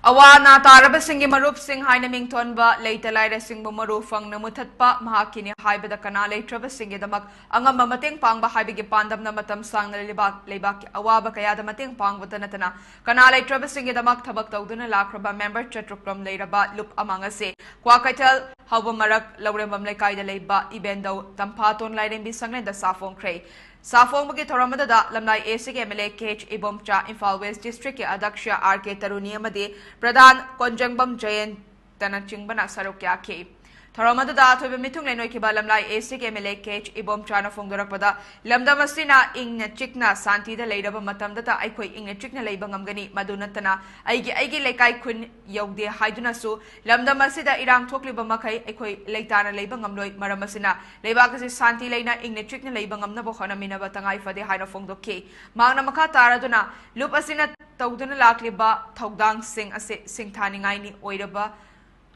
Awana Tarabasing Marup Sing Hainaming Tonba, later Lida Sing Bumaru Fang Namutatpa, Mahakini Haiba the Canale, Traversing the Mak, Angam Mating Pang Bahibigi Pandam Namatam Sang Lebak, Awaba Kaya the Mating Pang with the Natana, Canale Traversing the Mak Tabak Duna Lakraba member Chetrukram later ba Loop among us, Quakatel, Hauba Marak, Lauremam Lekai the Leba, Ibendo, Tampaton Lighting Bisang and the Safon Cray. Safong Magi Toramada Lamai ASIG MLA KH Ibomcha Imphal West District Adaksha RK Taruni Amadi Pradhan Konjangbam Jayan Tanachingbana Sarukya K. Toramada to be Mitung Lenoikiba Lamai ASIG MLA KH Ibomcha Fondorakpada Lamdamasina Ing Chikna Santi the Lada Matam data Aikoi Ing Chikna Labangamgani Madunatana Aigi Lekai Kun Yogde Haidunasu Lamdamasida Irang Tokliba Makai Aikoi Laitana Labangamloy Maramasina Lebakasi Santi Lena Ing Chikna Labangam Nabohana Minaba Tangai for the Hina Fondo K. Magna Makataraduna Lupasina Toduna Lakliba Togdang Sing Singtaningai Oidaba.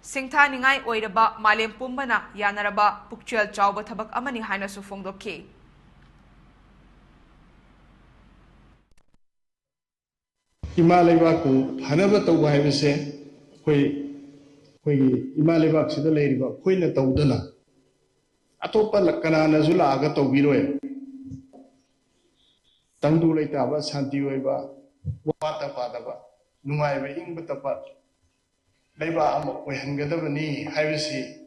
Singtaningai Oidaba Malem Pumbana Yanaraba Pukchel Chauba Tabak Amani Haina Sufongdo K. Imalebaku Hanaba Tawai say, Imalebak Sida Lady, Queen Todana Atopa Lakana Zula Agato Viroe Tandu Letaba Santiweba Wata Padaba Numai Ing Batapat. Leba am we hangadabani hivesi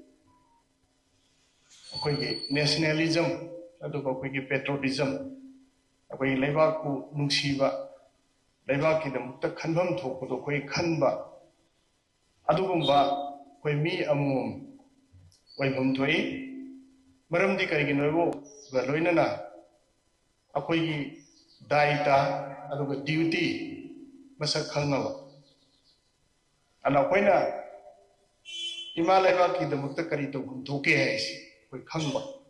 nationalism patriotism leba ku nungsiba leba kidamukta khanbam thokdo koi khanba adugumba koi mi amum waibum thoi maramdi kariginobo loinana akoigi daita aduga duty masak khangaba Ana koina Imaleba ki the Mutakari to Duke, we come.